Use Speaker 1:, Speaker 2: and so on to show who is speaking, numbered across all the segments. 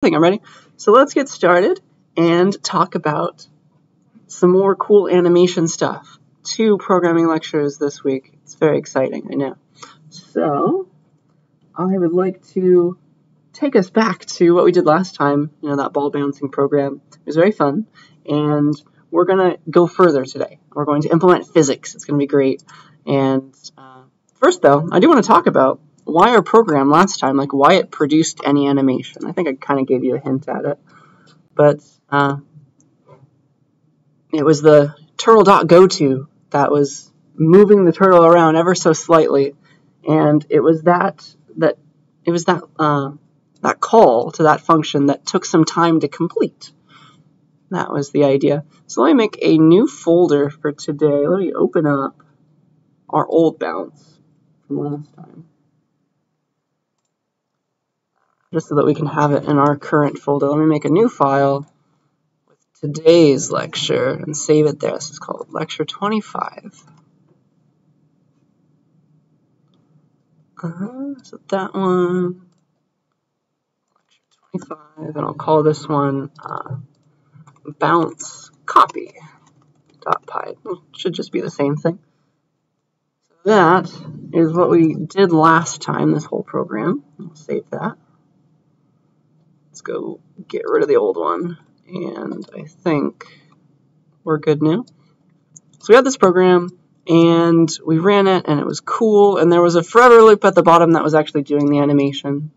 Speaker 1: I think I'm ready. So let's get started and talk about some more cool animation stuff. 2 programming lectures this week. It's very exciting, I know. So I would like to take us back to what we did last time, that ball bouncing program. It was very fun, and we're going to go further today. We're going to implement physics. It's going to be great. And first, though, I do want to talk about why our program last time, like why it produced any animation. I think I kind of gave you a hint at it. But it was the turtle.goto that was moving the turtle around ever so slightly. And it was that call to that function that took some time to complete. That was the idea. So let me make a new folder for today. Let me open up our old bounce from last time, just so that we can have it in our current folder. Let me make a new file with today's lecture and save it there. This is called Lecture 25. So that one, Lecture 25, and I'll call this one bounce copy.py. It should just be the same thing. So that is what we did last time, this whole program. I'll save that. Let's go get rid of the old one, and I think we're good now. So we had this program, and we ran it, and it was cool, and there was a forever loop at the bottom that was actually doing the animation.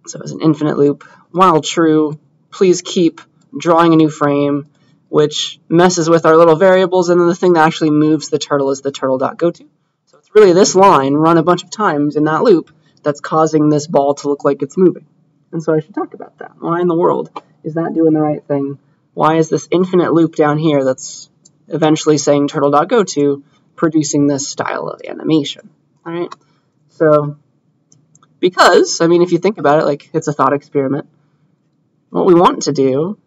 Speaker 1: So it was an infinite loop. While true, please keep drawing a new frame, which messes with our little variables, and then the thing that actually moves the turtle is the turtle.goto. So it's really this line run a bunch of times in that loop that's causing this ball to look like it's moving. And so I should talk about that. Why in the world is that doing the right thing? Why is this infinite loop down here that's eventually saying turtle.goto producing this style of animation? All right. So because, if you think about it, like it's a thought experiment, what we want to do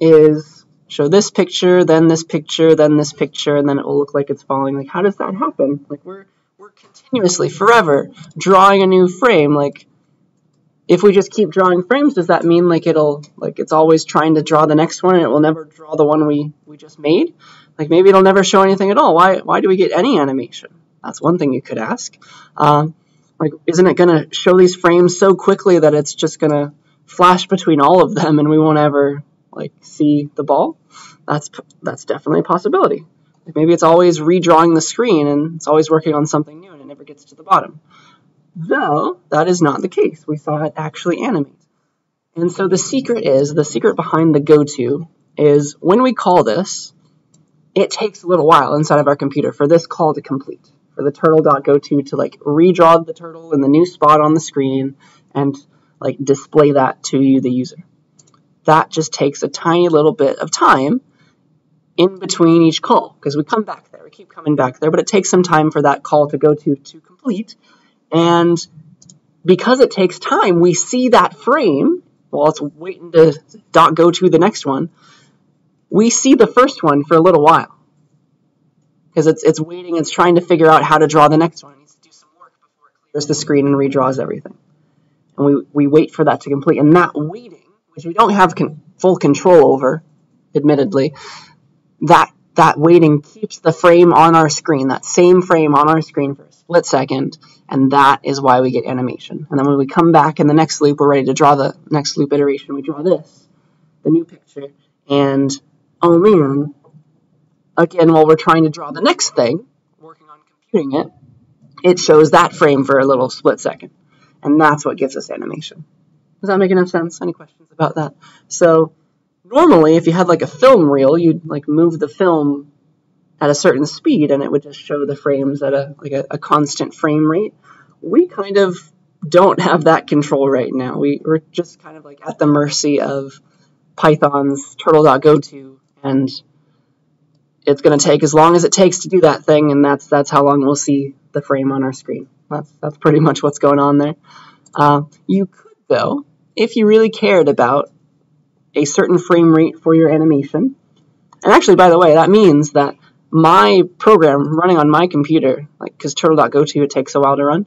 Speaker 1: is show this picture, then this picture, then this picture, and then it will look like it's falling. Like, how does that happen? Like, we're continuously, forever, drawing a new frame. Like, if we just keep drawing frames, does that mean like it's always trying to draw the next one and it will never draw the one we just made? Like, maybe it'll never show anything at all. Why do we get any animation? That's one thing you could ask. Like, isn't it going to show these frames so quickly that it's just going to flash between all of them and we won't ever see the ball? That's definitely a possibility. Like, maybe it's always redrawing the screen and it's always working on something new and it never gets to the bottom. Though that is not the case. We saw it actually animate. And so the secret behind the goto is when we call this, it takes a little while inside of our computer for this call to complete, for the turtle.goto to redraw the turtle in the new spot on the screen and display that to you, the user. That just takes a tiny little bit of time in between each call, because we come back there, we keep coming back there, but it takes some time for that call to complete. And because it takes time, we see that frame while it's waiting to .go to the next one. We see the first one for a little while because it's waiting, it's trying to figure out how to draw the next one. It needs to do some work before it clears the screen and redraws everything. And we wait for that to complete. And that waiting, which we don't have full control over, admittedly, that waiting keeps the frame on our screen, that same frame on our screen for a split second, and that is why we get animation. And then when we come back in the next loop, we're ready to draw the next loop iteration. We draw this, the new picture, and oh man, again, while we're trying to draw the next thing, working on computing it, it shows that frame for a little split second. And that's what gives us animation. Does that make enough sense? Any questions about that? So normally, if you had a film reel, you'd move the film at a certain speed and it would just show the frames at a constant frame rate. We kind of don't have that control right now. We're just kind of at the mercy of Python's turtle.goto, and it's going to take as long as it takes to do that thing, and that's how long we'll see the frame on our screen. That's pretty much what's going on there. You could, though, if you really cared about a certain frame rate for your animation, and actually, by the way, that means that my program running on my computer, because turtle.goto, it takes a while to run,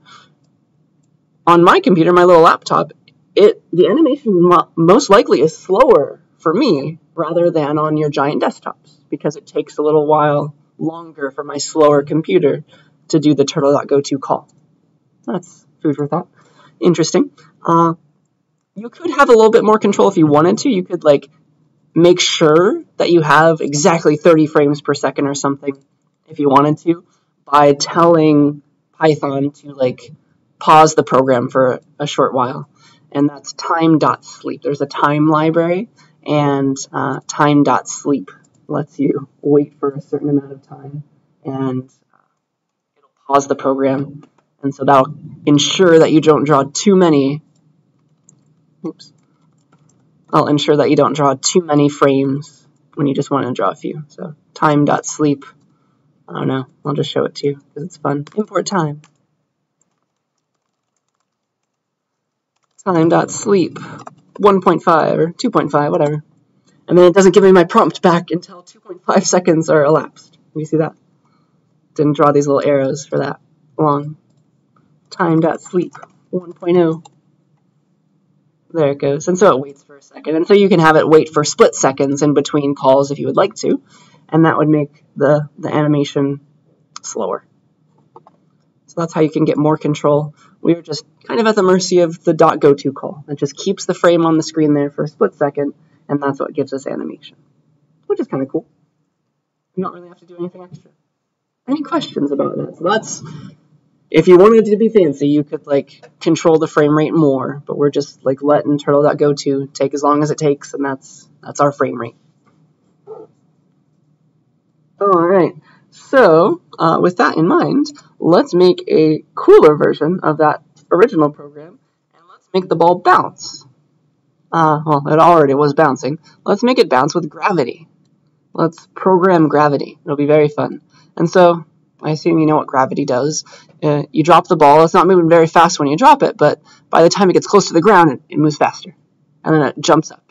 Speaker 1: on my computer, my little laptop, the animation most likely is slower for me rather than on your giant desktops, because it takes a little while longer for my slower computer to do the turtle.goto call. That's food for thought. Interesting. You could have a little bit more control if you wanted to. You could like make sure that you have exactly 30 frames per second or something if you wanted to, by telling Python to like pause the program for a short while. And that's time.sleep. There's a time library, and time.sleep lets you wait for a certain amount of time, and it'll pause the program. And so that'll ensure that you don't draw too many. Oops. I'll ensure that you don't draw too many frames when you just want to draw a few. So time.sleep. I don't know. I'll just show it to you because it's fun. Import time. Time.sleep 1.5 or 2.5, whatever. And then it doesn't give me my prompt back until 2.5 seconds are elapsed. You see that? Didn't draw these little arrows for that long. Time.sleep 1.0. There it goes. And so it waits for a second. And so you can have it wait for split seconds in between calls if you would like to. And that would make the animation slower. So that's how you can get more control. We are just kind of at the mercy of the .goto call. It just keeps the frame on the screen there for a split second, and that's what gives us animation, which is kind of cool. You don't really have to do anything extra. Any questions about that? So that's, if you wanted it to be fancy, you could like control the frame rate more, but we're just like letting turtle.goto take as long as it takes, and that's our frame rate. All right. So with that in mind, let's make a cooler version of that original program, and let's make the ball bounce. Well, it already was bouncing. Let's make it bounce with gravity. Let's program gravity. It'll be very fun. And so I assume you know what gravity does. You drop the ball. It's not moving very fast when you drop it, but by the time it gets close to the ground, it moves faster. And then it jumps up.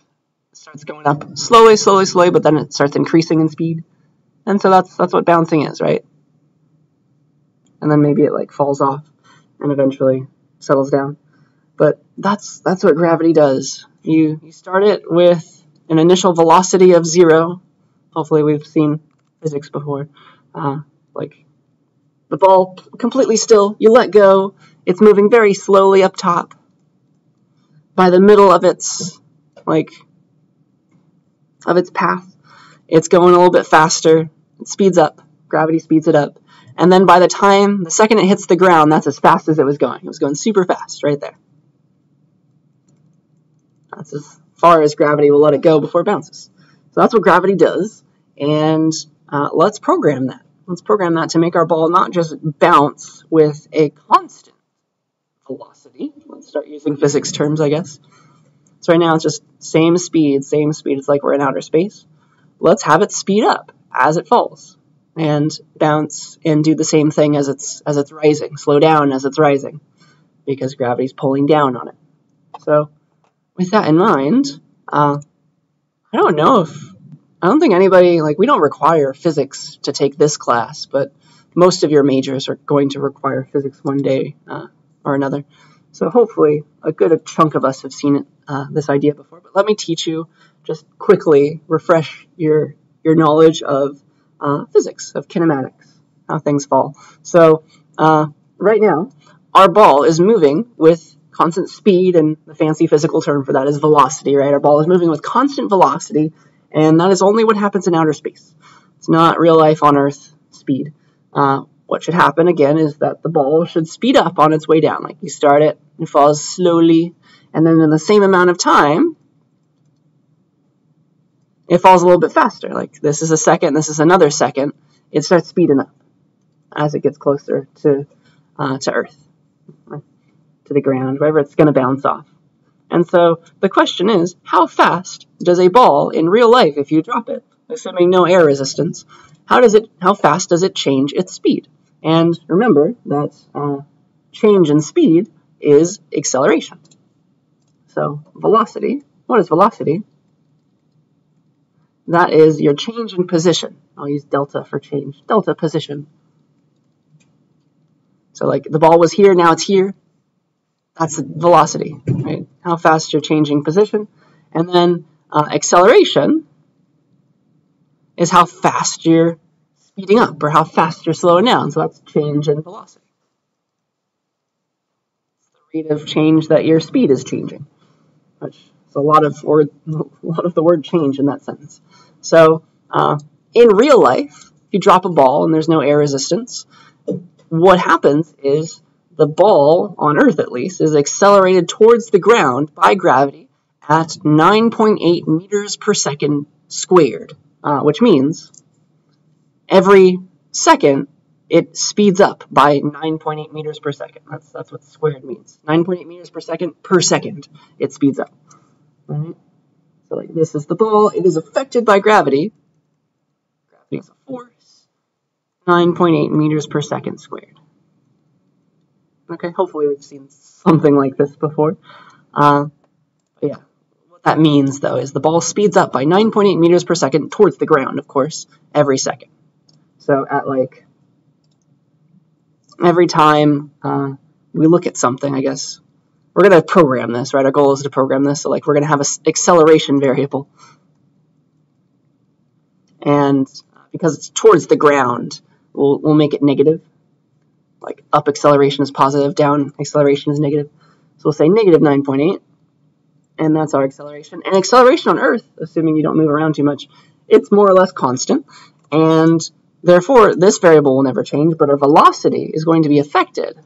Speaker 1: It starts going up slowly, slowly, slowly, but then it starts increasing in speed. And so that's what bouncing is, right? And then maybe it like falls off and eventually settles down. But that's what gravity does. You start it with an initial velocity of 0. Hopefully we've seen physics before. Like the ball completely still, you let go, it's moving very slowly up top. By the middle of its path, it's going a little bit faster. It speeds up. Gravity speeds it up. And then by the second it hits the ground, that's as fast as it was going. It was going super fast right there. That's as far as gravity will let it go before it bounces. So that's what gravity does. And let's program that. Let's program that to make our ball not just bounce with a constant velocity. Let's start using physics terms, I guess. So right now it's just same speed. It's like we're in outer space. Let's have it speed up as it falls and bounce and do the same thing as it's rising. Slow down as it's rising because gravity's pulling down on it. So with that in mind, I don't think anybody, we don't require physics to take this class, but most of your majors are going to require physics one day or another. So hopefully a good chunk of us have seen this idea before. But let me teach you, just quickly refresh your knowledge of physics, of kinematics, how things fall. So right now, our ball is moving with constant speed, and the fancy physical term for that is velocity, right? Our ball is moving with constant velocity, and that is only what happens in outer space. It's not real life on Earth speed. What should happen, again, is that the ball should speed up on its way down. Like you start it, it falls slowly, and then in the same amount of time, it falls a little bit faster. Like this is a second, this is another second. It starts speeding up as it gets closer to Earth, to the ground, wherever it's going to bounce off. And so the question is, how fast does a ball in real life, if you drop it, assuming no air resistance, how fast does it change its speed? And remember that change in speed is acceleration. So velocity, what is velocity? That is your change in position. I'll use delta for change. Delta position. So like the ball was here, now it's here. That's the velocity, right? How fast you're changing position. And then acceleration is how fast you're speeding up or how fast you're slowing down. So that's change in velocity. It's the rate of change that your speed is changing, which is a lot of the word change in that sentence. So in real life, if you drop a ball and there's no air resistance, what happens is the ball, on Earth at least, is accelerated towards the ground by gravity at 9.8 meters per second squared, which means every second it speeds up by 9.8 meters per second. That's what squared means. 9.8 meters per second it speeds up. Right? So like this is the ball. It is affected by gravity. Gravity is a force. 9.8 meters per second squared. Okay, hopefully we've seen something like this before. But yeah, what that means, though, is the ball speeds up by 9.8 meters per second towards the ground, of course, every second. So at, like, every time we look at something, I guess, we're going to program this, right? Our goal is to program this. So, like, we're going to have an acceleration variable. And because it's towards the ground, we'll make it negative. Like up acceleration is positive, down acceleration is negative. So we'll say negative 9.8, and that's our acceleration. And acceleration on Earth, assuming you don't move around too much, it's more or less constant, and therefore this variable will never change, but our velocity is going to be affected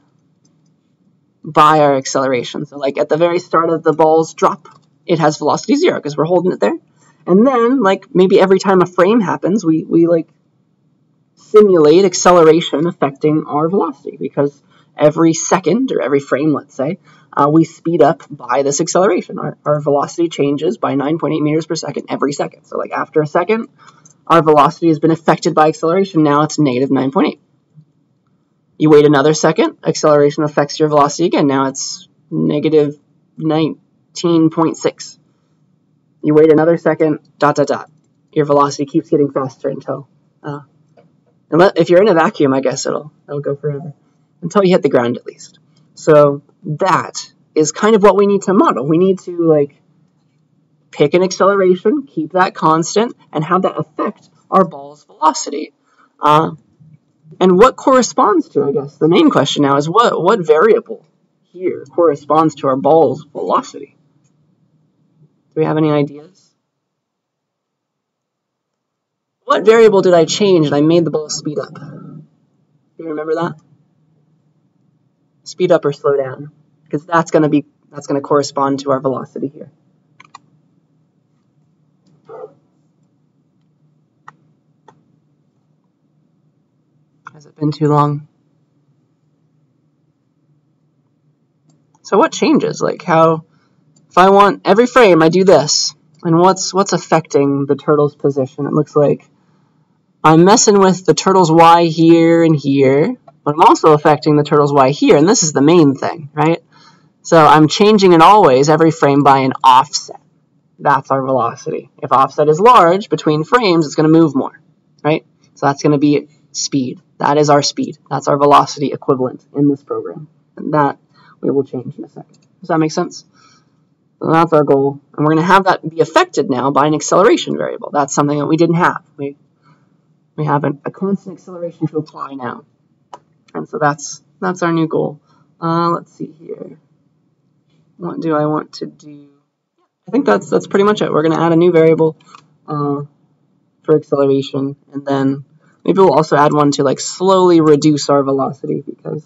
Speaker 1: by our acceleration. So like at the very start of the ball's drop, it has velocity 0 because we're holding it there. And then like maybe every time a frame happens, we like simulate acceleration affecting our velocity because every second or every frame, let's say, we speed up by this acceleration. Our velocity changes by 9.8 meters per second every second. So like after a second, our velocity has been affected by acceleration. Now it's negative 9.8. You wait another second, acceleration affects your velocity again. Now it's negative 19.6. You wait another second, ... Your velocity keeps getting faster until... if you're in a vacuum, I guess it'll go forever. Until you hit the ground, at least. So that is kind of what we need to model. We need to, like, pick an acceleration, keep that constant, and have that affect our ball's velocity. And what corresponds to, I guess, the main question now is what variable here corresponds to our ball's velocity? Do we have any ideas? What variable did I change and I made the ball speed up? Do you remember that? Speed up or slow down, because that's going to correspond to our velocity here. Has it been too long? So what changes? Like how, if I want every frame, I do this, and what's affecting the turtle's position? It looks like I'm messing with the turtle's Y here and here, but I'm also affecting the turtle's Y here, and this is the main thing, right? So I'm changing it always, every frame, by an offset. That's our velocity. If offset is large between frames, it's going to move more, right? So that's going to be speed. That is our speed. That's our velocity equivalent in this program, and that we will change in a second. Does that make sense? So that's our goal, and we're going to have that be affected now by an acceleration variable. That's something that we didn't have. We have a constant acceleration to apply now. And so that's our new goal. Let's see here. What do I want to do? I think that's pretty much it. We're going to add a new variable for acceleration, and then maybe we'll also add one to like slowly reduce our velocity because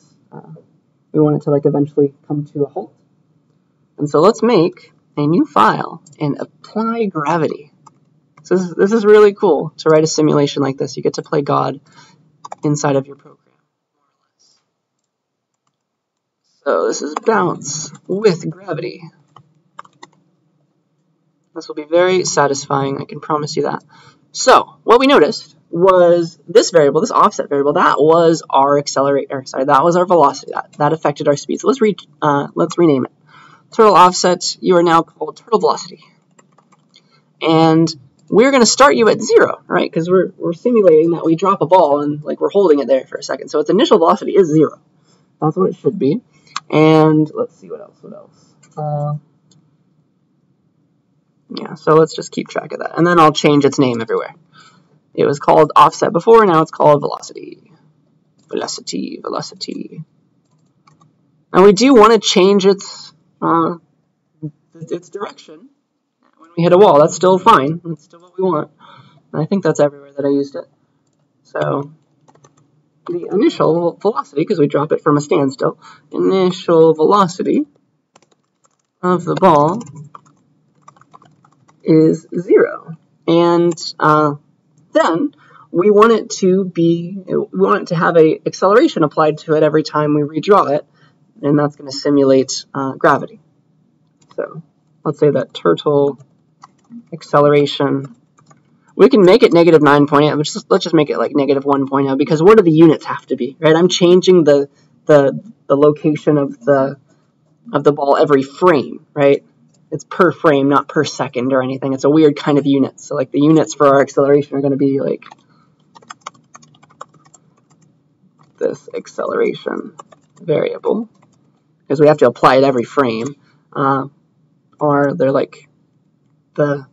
Speaker 1: we want it to like eventually come to a halt. And so let's make a new file and apply gravity. So this is really cool to write a simulation like this. You get to play God inside of your program, more or less. So this is bounce with gravity. This will be very satisfying, I can promise you that. So what we noticed was this variable, this offset variable, that was our that was our velocity. That affected our speed. So let's rename it. Turtle offset, you are now called turtle velocity. And we're going to start you at 0, right? Because we're simulating that we drop a ball and like we're holding it there for a second. So its initial velocity is 0. That's what it should be. And let's see what else. Yeah, so let's just keep track of that. And then I'll change its name everywhere. It was called offset before, now it's called velocity. Velocity. And we do want to change its direction when we hit a wall. That's still fine. That's still what we want. And I think that's everywhere that I used it. So the initial velocity, because we drop it from a standstill, initial velocity of the ball is 0. And then we want it to have a acceleration applied to it every time we redraw it, and that's going to simulate gravity. So let's say that turtle acceleration, we can make it negative 9.8, but let's just make it like negative 1.0, because what do the units have to be, right? I'm changing the location of the ball every frame, right? It's per frame, not per second or anything. It's a weird kind of unit. So like the units for our acceleration are going to be like this acceleration variable, because we have to apply it every frame. Or they're like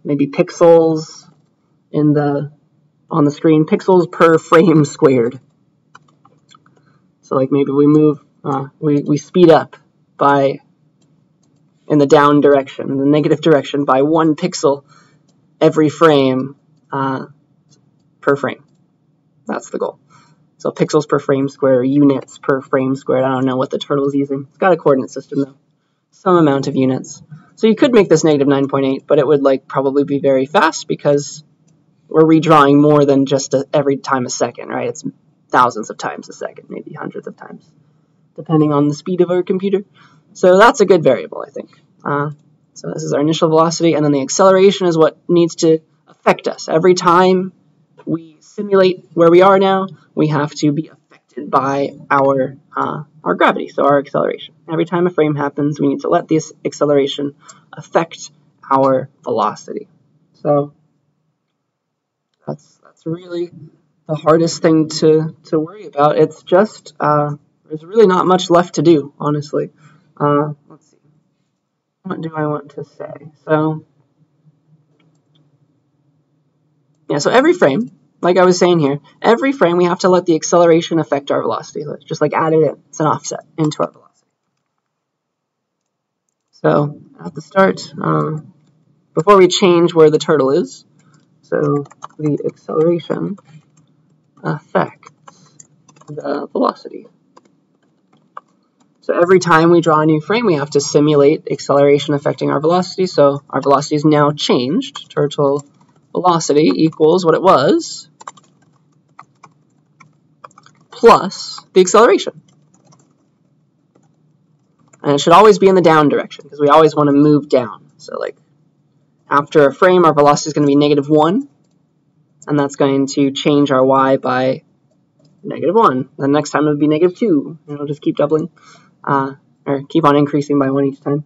Speaker 1: maybe pixels on the screen, pixels per frame squared. So like maybe we move, we speed up by in the down direction, the negative direction, by 1 pixel every frame per frame. That's the goal. So pixels per frame square, units per frame squared. I don't know what the turtle is using. It's got a coordinate system though. Some amount of units. So you could make this negative 9.8, but it would like probably be very fast because we're redrawing more than just every time a second, right? It's thousands of times a second, maybe hundreds of times, depending on the speed of our computer. So that's a good variable, I think. So this is our initial velocity, and then the acceleration is what needs to affect us. Every time we simulate where we are now, we have to be affected by our gravity, so our acceleration. Every time a frame happens, we need to let this acceleration affect our velocity. So that's really the hardest thing to worry about. It's just there's really not much left to do, honestly. Let's see. What do I want to say? So yeah, so every frame, like I was saying here, every frame we have to let the acceleration affect our velocity. Let's just like add it in. It's an offset into our velocity. So at the start, before we change where the turtle is, so the acceleration affects the velocity. So every time we draw a new frame, we have to simulate acceleration affecting our velocity. So our velocity is now changed. Turtle velocity equals what it was plus the acceleration. And it should always be in the down direction because we always want to move down. So like after a frame, our velocity is going to be negative 1. And that's going to change our y by negative 1. The next time it would be negative 2. And it'll just keep doubling. Or keep on increasing by 1 each time.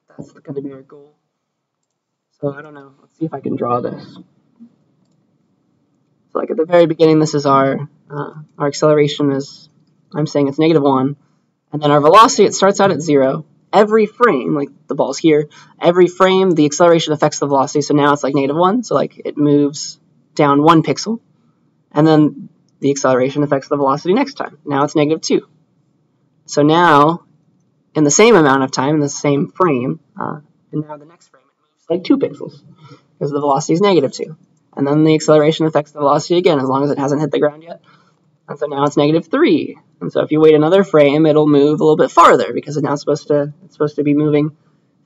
Speaker 1: That's going to be our goal. So I don't know. Let's see if I can draw this. So like at the very beginning, this is our acceleration is, I'm saying it's negative 1. And then our velocity, it starts out at 0. Every frame, like the ball's here, every frame, the acceleration affects the velocity. So now it's like negative 1. So like it moves down 1 pixel. And then the acceleration affects the velocity next time. Now it's negative 2. So now, in the same amount of time, in the same frame, and now the next frame, it moves like 2 pixels because the velocity is negative 2. And then the acceleration affects the velocity again as long as it hasn't hit the ground yet. And so now it's negative 3. And so if you wait another frame, it'll move a little bit farther because it's now supposed to be moving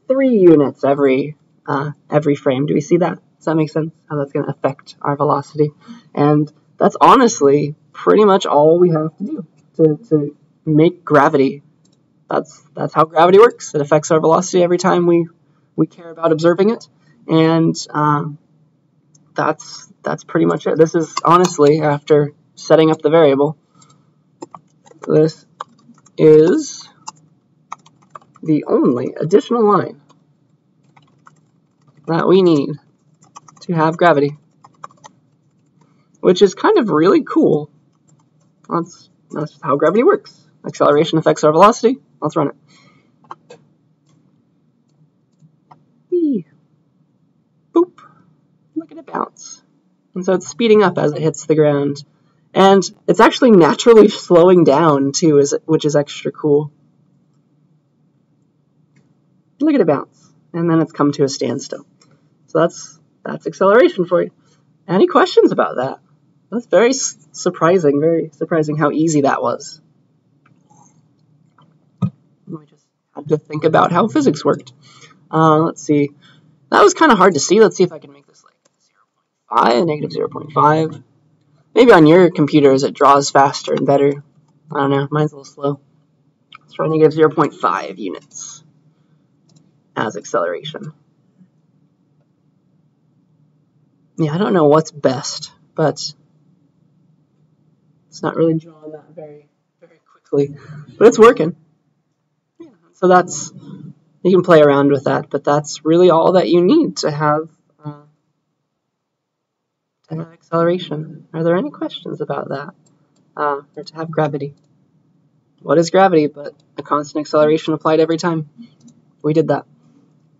Speaker 1: 3 units every frame. Do we see that? Does that make sense? How that's going to affect our velocity? And that's honestly pretty much all we have to do to make gravity. That's how gravity works. It affects our velocity every time we care about observing it, and that's pretty much it. This is honestly, after setting up the variable, this is the only additional line that we need to have gravity, which is kind of really cool. That's how gravity works. Acceleration affects our velocity. Let's run it. Whee. Boop. Look at it bounce. And so it's speeding up as it hits the ground. And it's actually naturally slowing down too, which is extra cool. Look at it bounce. And then it's come to a standstill. So that's acceleration for you. Any questions about that? That's very surprising how easy that was. We just had to think about how physics worked. Let's see. That was kind of hard to see. Let's see if I can make this like 0.5, negative 0.5. Maybe on your computers it draws faster and better. I don't know. Mine's a little slow. Let's try negative 0.5 units as acceleration. Yeah, I don't know what's best, but it's not really drawing that very quickly. But it's working. Yeah, so that's, you can play around with that, but that's really all that you need to have acceleration. Are there any questions about that? Or to have gravity? What is gravity but a constant acceleration applied every time? We did that.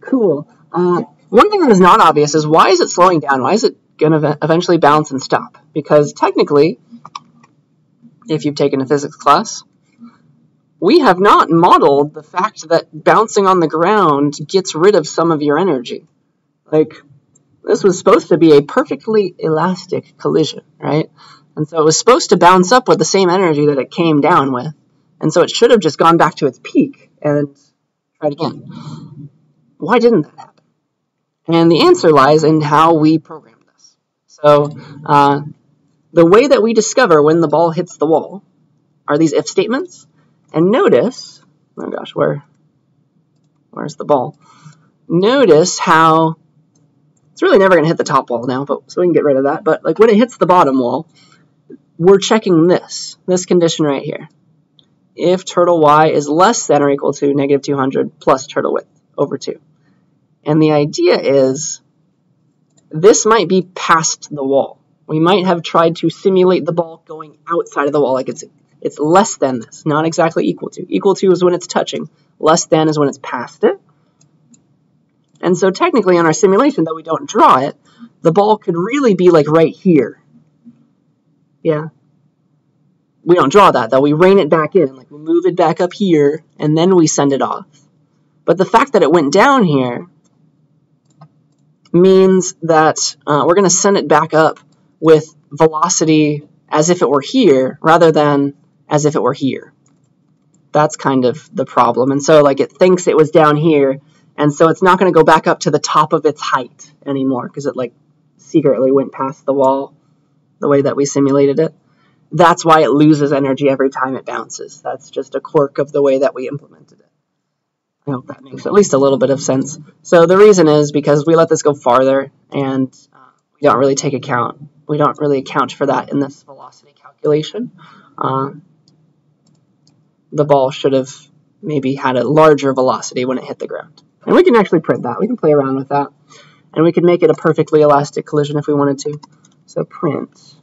Speaker 1: Cool. One thing that is not obvious is why is it slowing down? Why is it going to eventually bounce and stop? Because technically, if you've taken a physics class, we have not modeled the fact that bouncing on the ground gets rid of some of your energy. Like, this was supposed to be a perfectly elastic collision, right? And so it was supposed to bounce up with the same energy that it came down with. And so it should have just gone back to its peak and tried again. Why didn't that happen? And the answer lies in how we programmed this. So the way that we discover when the ball hits the wall are these if statements. And notice, oh gosh, where's the ball? Notice how it's really never going to hit the top wall now, but so we can get rid of that. But like when it hits the bottom wall, we're checking this condition right here. If turtle y is less than or equal to negative 200 plus turtle width over 2. And the idea is this might be past the wall. We might have tried to simulate the ball going outside of the wall, like it's less than this, not exactly equal to. Equal to is when it's touching. Less than is when it's past it. And so technically on our simulation, though we don't draw it, the ball could really be like right here. Yeah. We don't draw that, though. We rein it back in. Like we move it back up here, and then we send it off. But the fact that it went down here means that we're going to send it back up with velocity as if it were here, rather than as if it were here. That's kind of the problem. And so like it thinks it was down here, and so it's not going to go back up to the top of its height anymore because it like secretly went past the wall the way that we simulated it. That's why it loses energy every time it bounces. That's just a quirk of the way that we implemented it. I hope that makes at least a little bit of sense. So the reason is because we let this go farther, and we don't really account for that in this velocity calculation. The ball should have maybe had a larger velocity when it hit the ground. And we can actually print that. We can play around with that. And we can make it a perfectly elastic collision if we wanted to. So print,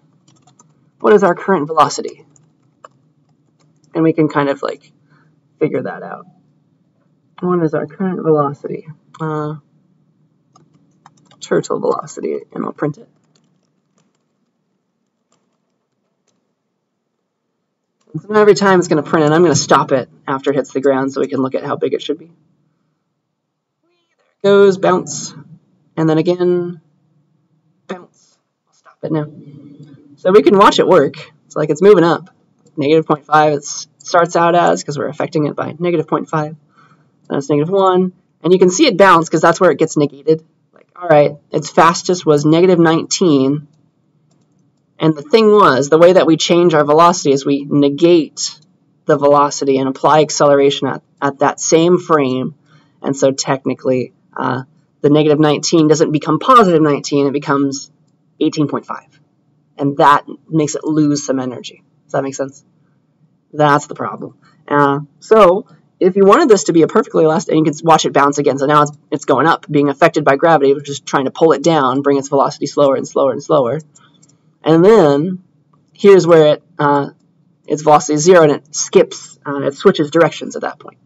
Speaker 1: what is our current velocity? And we can kind of like figure that out. What is our current velocity? Turtle velocity, and I'll print it. So now every time it's going to print it, I'm going to stop it after it hits the ground so we can look at how big it should be. There it goes, bounce, and then again, bounce. I'll stop it now. So we can watch it work. It's like it's moving up. Negative 0.5 it starts out as, because we're affecting it by negative 0.5. Then it's negative 1, and you can see it bounce because that's where it gets negated. Like, all right, its fastest was negative 19. And the thing was, the way that we change our velocity is we negate the velocity and apply acceleration at that same frame. And so technically, the negative 19 doesn't become positive 19, it becomes 18.5. And that makes it lose some energy. Does that make sense? That's the problem. So if you wanted this to be a perfectly elastic, and you can watch it bounce again. So now it's going up, being affected by gravity, which is trying to pull it down, bring its velocity slower and slower and slower. And then here's where its velocity is 0, and it skips, it switches directions at that point.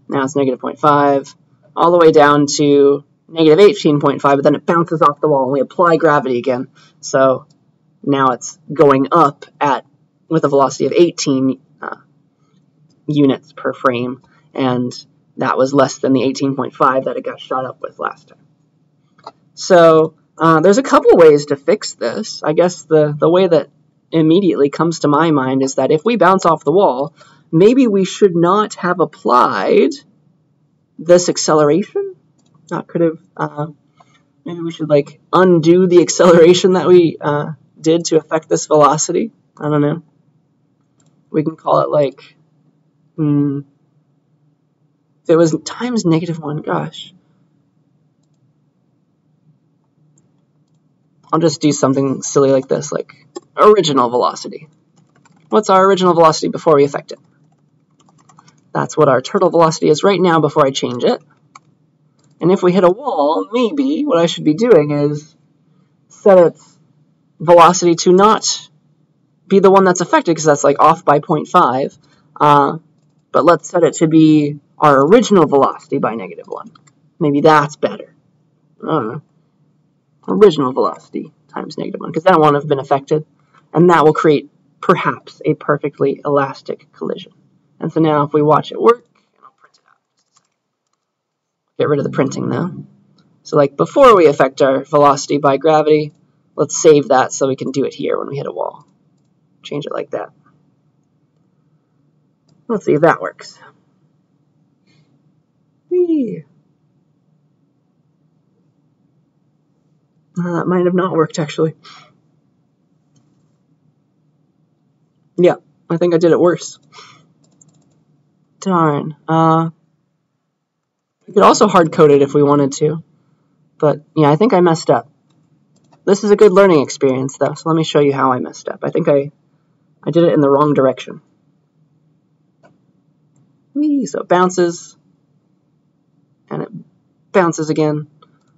Speaker 1: Now it's negative 0.5, all the way down to negative 18.5, but then it bounces off the wall and we apply gravity again. So now it's going up with a velocity of 18 units per frame, and that was less than the 18.5 that it got shot up with last time. So there's a couple ways to fix this. I guess the way that immediately comes to my mind is that if we bounce off the wall, maybe we should not have applied this acceleration. Maybe we should like undo the acceleration that we did to affect this velocity. I don't know. We can call it like, if it was times -1, gosh. I'll just do something silly like this, like original velocity. What's our original velocity before we affect it? That's what our turtle velocity is right now before I change it. And if we hit a wall, maybe what I should be doing is set its velocity to not be the one that's affected, because that's like off by 0.5. But let's set it to be our original velocity by -1. Maybe that's better. Original velocity times -1, because that won't have been affected. And that will create, perhaps, a perfectly elastic collision. And so now if we watch it work, and I'll print it out. Get rid of the printing now. So like before we affect our velocity by gravity, let's save that so we can do it here when we hit a wall. Change it like that. Let's see if that works. Whee! That might have not worked, actually. Yeah, I think I did it worse. Darn. We could also hard-code it if we wanted to. But, yeah, I think I messed up. This is a good learning experience, though, so let me show you how I messed up. I think I did it in the wrong direction. Whee! So it bounces, and it bounces again.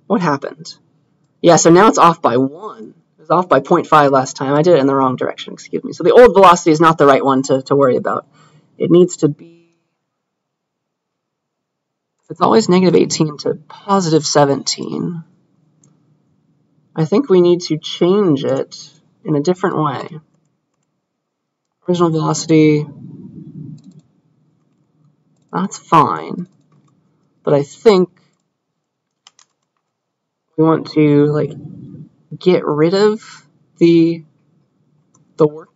Speaker 1: What happened? Yeah, so now it's off by 1. It was off by 0.5 last time. I did it in the wrong direction, excuse me. So the old velocity is not the right one to worry about. It needs to be, it's always -18 to +17. I think we need to change it in a different way. Original velocity, that's fine. But I think we want to like get rid of the work,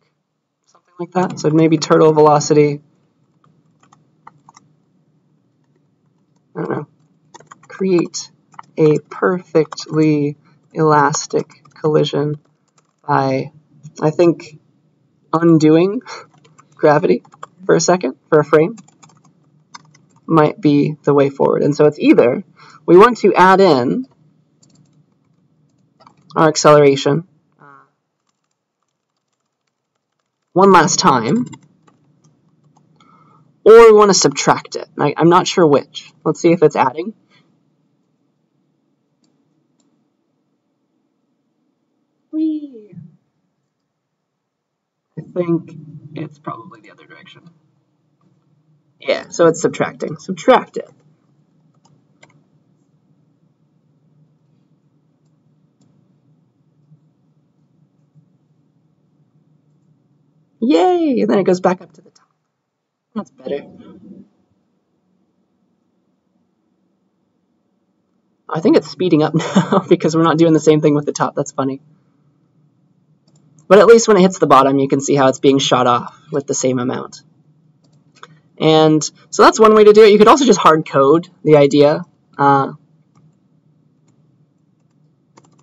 Speaker 1: something like that. So maybe turtle velocity, I don't know, create a perfectly elastic collision by, I think, undoing gravity for a second, for a frame, might be the way forward. And so it's either we want to add in our acceleration one last time, or we want to subtract it. I'm not sure which. Let's see if it's adding. Whee! I think it's probably the other direction. Yeah, so it's subtracting. Subtract it. Yay! And then it goes back up to the top. That's better. I think it's speeding up now because we're not doing the same thing with the top. That's funny. But at least when it hits the bottom, you can see how it's being shot off with the same amount. And so that's one way to do it. You could also just hard code the idea.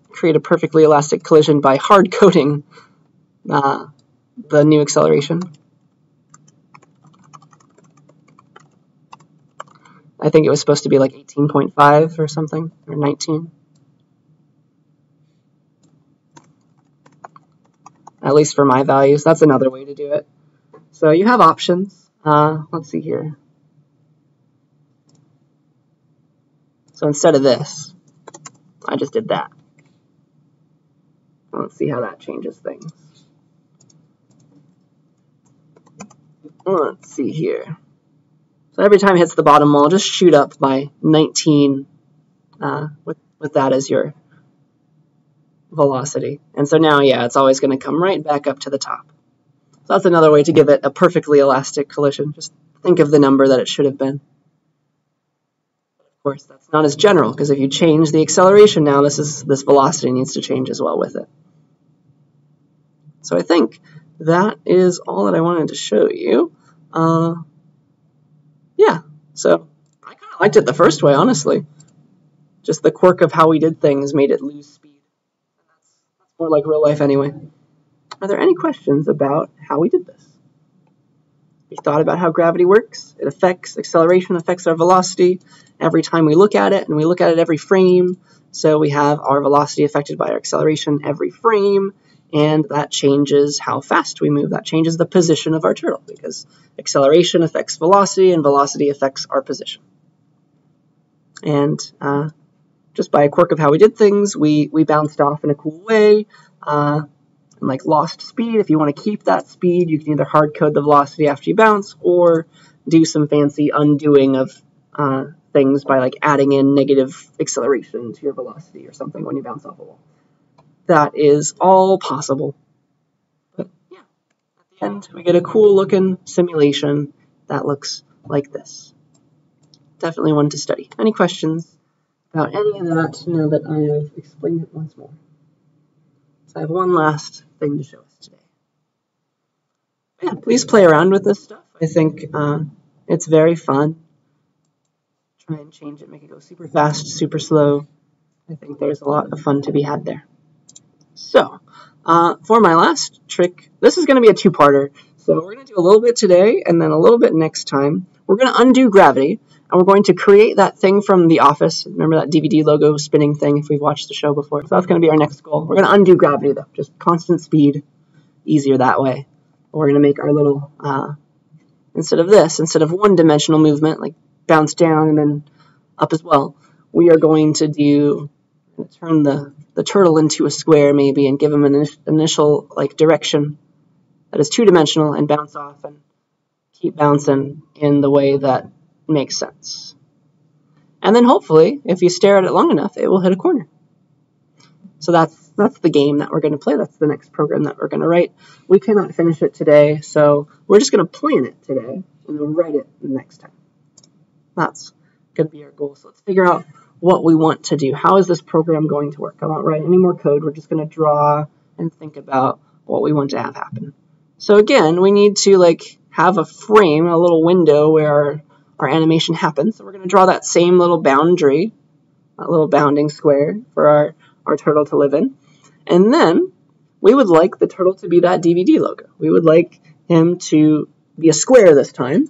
Speaker 1: Create a perfectly elastic collision by hard coding the new acceleration. I think it was supposed to be like 18.5 or something, or 19. At least for my values. That's another way to do it. So you have options. Let's see here. So instead of this, I just did that. Let's see how that changes things. Let's see here. So So every time it hits the bottom wall, just shoot up by 19 with that as your velocity. And so now, yeah, it's always going to come right back up to the top. So that's another way to give it a perfectly elastic collision. Just think of the number that it should have been. Of course, that's not as general, because if you change the acceleration now, this velocity needs to change as well with it. So I think that is all that I wanted to show you. Yeah, so I kind of liked it the first way, honestly. Just the quirk of how we did things made it lose speed. That's more like real life anyway. Are there any questions about how we did this? We thought about how gravity works. It affects acceleration, affects our velocity every time we look at it, and we look at it every frame. So we have our velocity affected by our acceleration every frame, and that changes how fast we move. That changes the position of our turtle, because acceleration affects velocity, and velocity affects our position. And just by a quirk of how we did things, we bounced off in a cool way, and like lost speed. If you want to keep that speed, you can either hard code the velocity after you bounce, or do some fancy undoing of things by like adding in negative acceleration to your velocity or something when you bounce off a wall. That is all possible. But yeah, at the end we get a cool looking simulation that looks like this. Definitely one to study. Any questions about any of that now that I have explained it once more? So I have one last thing to show us today. Yeah, please play around with this stuff. I think it's very fun. Try and change it, make it go super fast, super slow. I think there's a lot of fun to be had there. So, for my last trick, this is going to be a two-parter. So we're going to do a little bit today and then a little bit next time. We're going to undo gravity, and we're going to create that thing from The Office. Remember that DVD logo spinning thing if we've watched the show before? So that's going to be our next goal. We're going to undo gravity, though. Just constant speed, easier that way. We're going to make our little, instead of one-dimensional movement, like bounce down and then up as well, we are going to turn the turtle into a square maybe and give him an initial like direction that is two-dimensional and bounce off and keep bouncing in the way that makes sense. And then hopefully, if you stare at it long enough, it will hit a corner. So that's the game that we're going to play. That's the next program that we're going to write. We cannot finish it today, so we're just going to plan it today and we'll write it next time. That's going to be our goal. So let's figure out what we want to do. How is this program going to work? I won't write any more code. We're just going to draw and think about what we want to have happen. So again, we need to like have a frame, a little window where our animation happens. So we're going to draw that same little boundary, that little bounding square for our turtle to live in. And then we would like the turtle to be that DVD logo. We would like him to be a square this time.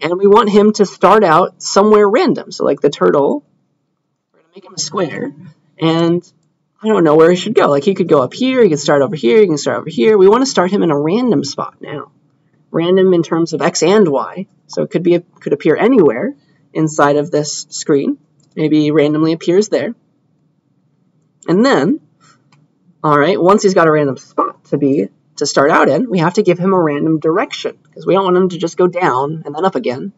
Speaker 1: And we want him to start out somewhere random. So like the turtle, we're going to make him a square. And I don't know where he should go. Like he could go up here, he could start over here, he can start over here. We want to start him in a random spot now. Random in terms of X and Y. So it could appear anywhere inside of this screen. Maybe randomly appears there. And then, all right, once he's got a random spot to start out in, we have to give him a random direction because we don't want him to just go down and then up again.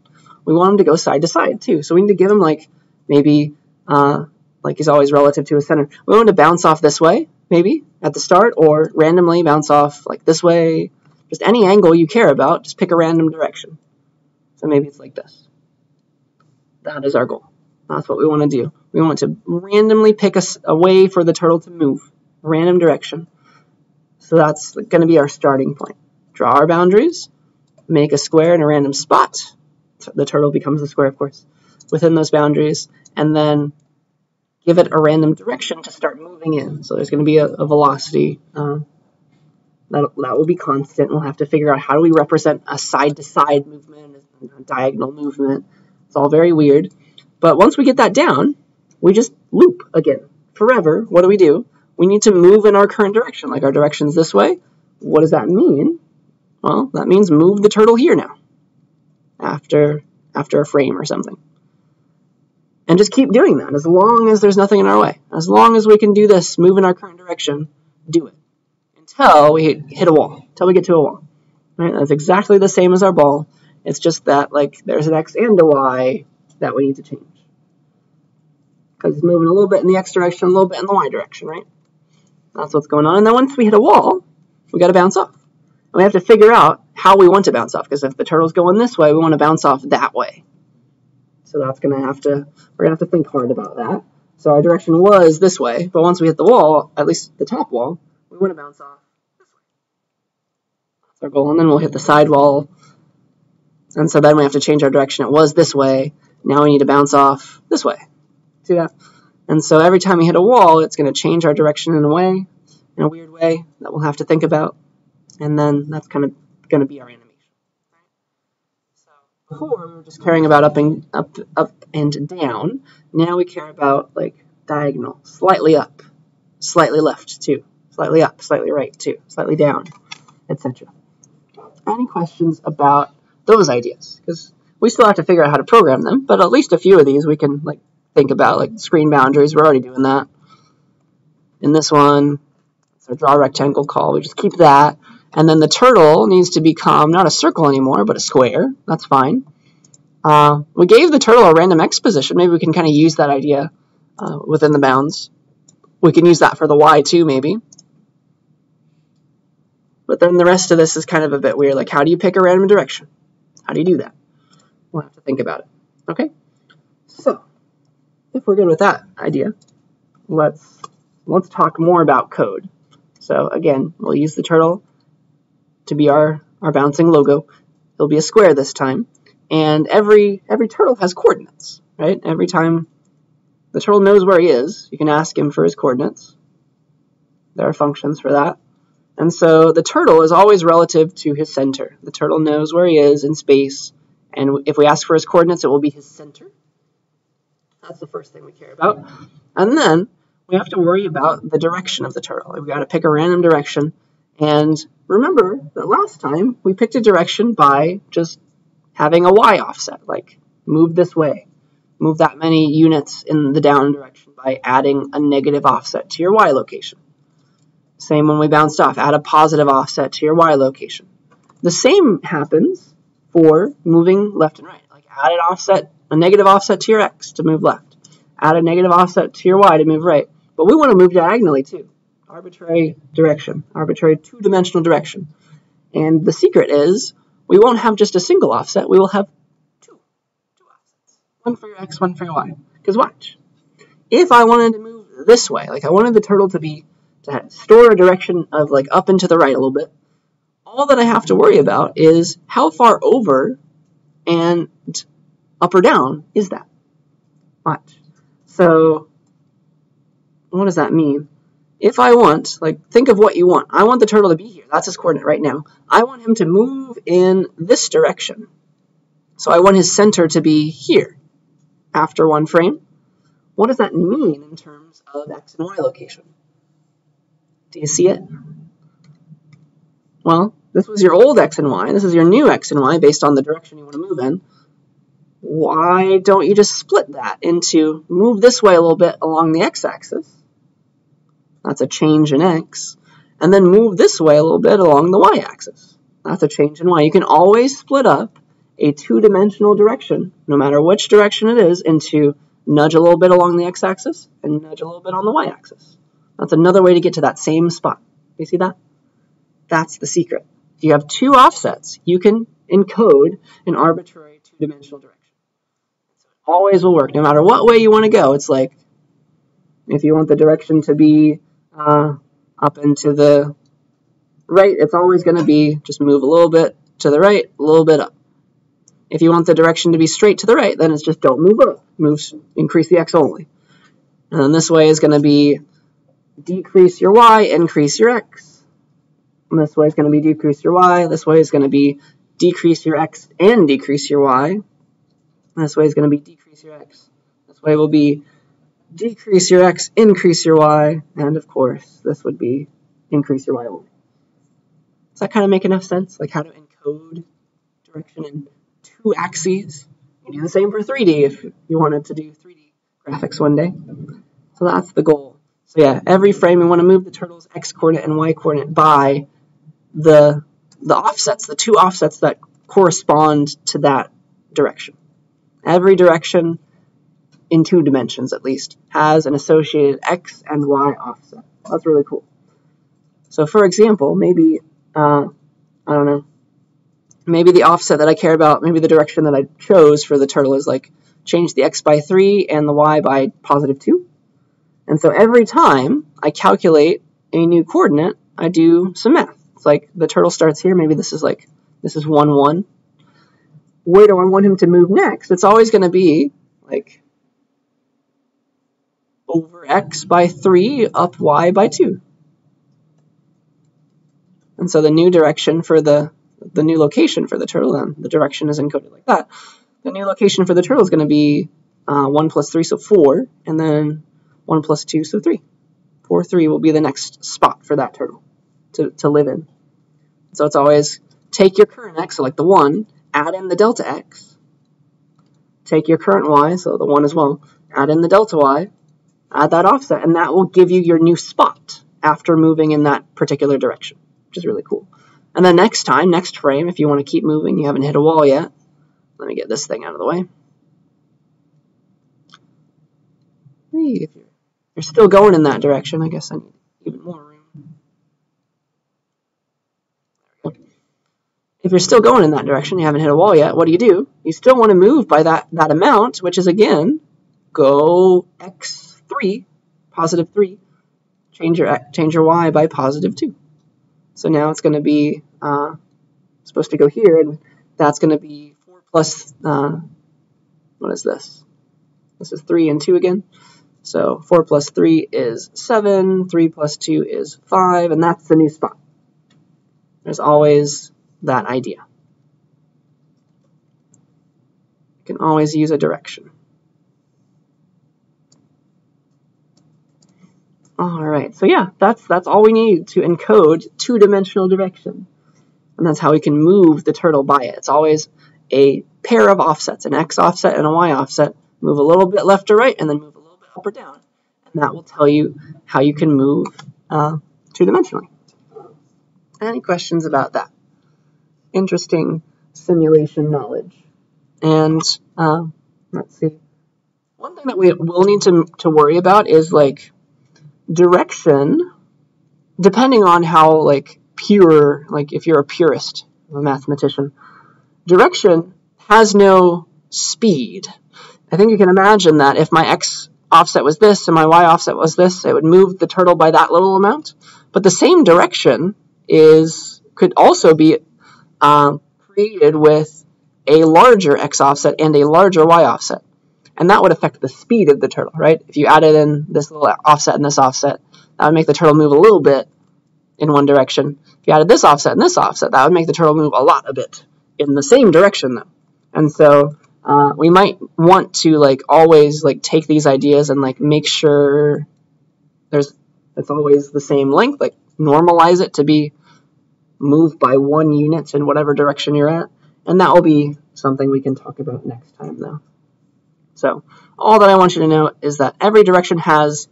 Speaker 1: We want him to go side to side too. So we need to give him like maybe like he's always relative to his center. We want him to bounce off this way maybe at the start, or randomly bounce off like this way. Just any angle you care about, just pick a random direction. So maybe it's like this. That is our goal. That's what we want to do. We want to randomly pick a way for the turtle to move, a random direction. So that's going to be our starting point. Draw our boundaries, make a square in a random spot. The turtle becomes the square, of course, within those boundaries, and then give it a random direction to start moving in. So there's going to be a velocity. That will be constant. We'll have to figure out how do we represent a side-to-side movement, a diagonal movement. It's all very weird. But once we get that down, we just loop again forever. What do? We need to move in our current direction. Like our direction's this way. What does that mean? Well, that means move the turtle here now after a frame or something. And just keep doing that as long as there's nothing in our way. As long as we can do this, move in our current direction, do it. Until we hit a wall, until we get to a wall. Right? That's exactly the same as our ball. It's just that like there's an x and a y that we need to change. Because it's moving a little bit in the x direction, a little bit in the y direction, right? That's what's going on. And then once we hit a wall, we got to bounce off. And we have to figure out how we want to bounce off. Because if the turtle's going this way, we want to bounce off that way. So that's going to have to, we're going to have to think hard about that. So our direction was this way, but once we hit the wall, at least the top wall, we want to bounce off this way. That's our goal, and then we'll hit the side wall. And so then we have to change our direction. It was this way. Now we need to bounce off this way. See that? And so every time we hit a wall, it's going to change our direction in a way, in a weird way that we'll have to think about. And then that's kind of going to be our animation. Before we were just caring about up and down. Now we care about like diagonal, slightly up, slightly left too, slightly up, slightly right too, slightly down, etc. Any questions about those ideas? Because we still have to figure out how to program them, but at least a few of these we can like think about, like screen boundaries. We're already doing that. In this one, it's our draw rectangle call. We just keep that. And then the turtle needs to become not a circle anymore, but a square. That's fine. We gave the turtle a random x position. Maybe we can kind of use that idea within the bounds. We can use that for the y too, maybe. But then the rest of this is kind of a bit weird. Like, how do you pick a random direction? How do you do that? We'll have to think about it. Okay? So, if we're good with that idea, let's talk more about code. So, again, we'll use the turtle to be our bouncing logo. It'll be a square this time, and every turtle has coordinates, right? Every time the turtle knows where he is, you can ask him for his coordinates. There are functions for that. And so the turtle is always relative to his center. The turtle knows where he is in space, and if we ask for his coordinates, it will be his center. That's the first thing we care about. And then we have to worry about the direction of the turtle. We've got to pick a random direction. And remember that last time we picked a direction by just having a y offset, like move this way, move that many units in the down direction by adding a negative offset to your y location. Same when we bounced off, add a positive offset to your y location. The same happens for moving left and right, like add an offset, a negative offset to your x to move left, add a negative offset to your y to move right. But we want to move diagonally too. Arbitrary direction, arbitrary two-dimensional direction. And the secret is we won't have just a single offset, we will have two offsets. One for your x, one for your y. Because watch, if I wanted to move this way, like I wanted the turtle to store a direction of like up and to the right a little bit, all that I have to worry about is how far over and up or down is that. Watch. So what does that mean? If I want, like, think of what you want. I want the turtle to be here. That's his coordinate right now. I want him to move in this direction. So I want his center to be here after one frame. What does that mean in terms of x and y location? Do you see it? Well, this was your old x and y. This is your new x and y based on the direction you want to move in. Why don't you just split that into move this way a little bit along the x-axis? That's a change in x. And then move this way a little bit along the y-axis. That's a change in y. You can always split up a two-dimensional direction, no matter which direction it is, into nudge a little bit along the x-axis and nudge a little bit on the y-axis. That's another way to get to that same spot. You see that? That's the secret. If you have two offsets, you can encode an arbitrary two-dimensional direction. So it always will work, no matter what way you want to go. It's like, if you want the direction to be up and to the right, it's always going to be just move a little bit to the right, a little bit up. If you want the direction to be straight to the right, then it's just don't move up. Increase the x only. And then this way is going to be decrease your y, increase your x. And this way is going to be decrease your y. This way is going to be decrease your x and decrease your y. And this way is going to be decrease your x. This way will be decrease your x, increase your y, and of course, this would be increase your y only. Does that kind of make enough sense? Like how to encode direction in two axes? You do the same for 3D if you wanted to do 3D graphics one day. So that's the goal. So yeah, every frame we want to move the turtle's x coordinate and y coordinate by the offsets, the two offsets that correspond to that direction. Every direction in 2 dimensions at least has an associated x and y offset. That's really cool. So for example, maybe, I don't know, maybe the offset that I care about, maybe the direction that I chose for the turtle is like change the x by 3 and the y by positive 2. And so every time I calculate a new coordinate, I do some math. It's like the turtle starts here, maybe this is 1, 1. Where do I want him to move next? It's always going to be like over x by 3 up y by 2. And so the new direction for the new location for the turtle, and the direction is encoded like that. The new location for the turtle is going to be 1 plus 3, so 4, and then 1 plus 2, so 3. 4, 3 will be the next spot for that turtle to live in. So it's always take your current x, so like the 1, add in the delta x, take your current y, so the 1 as well, add in the delta y, add that offset, and that will give you your new spot after moving in that particular direction, which is really cool. And then next time, next frame, if you want to keep moving, you haven't hit a wall yet. Let me get this thing out of the way. Hey, if you're still going in that direction, I guess I need even more room. There we go. If you're still going in that direction, you haven't hit a wall yet, what do? You still want to move by that amount, which is, again, go x3, positive 3, change your y by positive 2. So now it's going to be supposed to go here, and that's going to be 4 plus, what is this? This is 3 and 2 again. So 4 plus 3 is 7, 3 plus 2 is 5, and that's the new spot. There's always that idea. You can always use a direction. All right, so yeah, that's all we need to encode 2-dimensional direction. And that's how we can move the turtle by it. It's always a pair of offsets, an x offset and a y offset. Move a little bit left or right, and then move a little bit up or down. And that will tell you how you can move 2-dimensionally. Any questions about that? Interesting simulation knowledge. And let's see. One thing that we will need to worry about is like direction, depending on how like pure, like if you're a purist, a mathematician, direction has no speed. I think you can imagine that if my x offset was this and my y offset was this, it would move the turtle by that little amount. But the same direction could also be created with a larger x offset and a larger y offset. And that would affect the speed of the turtle, right? If you added in this little offset and this offset, that would make the turtle move a little bit in one direction. If you added this offset and this offset, that would make the turtle move a bit in the same direction, though. And so we might want to like always like take these ideas and like make sure it's always the same length, like normalize it to be moved by 1 unit in whatever direction you're at. And that will be something we can talk about next time, though. So all that I want you to know is that every direction has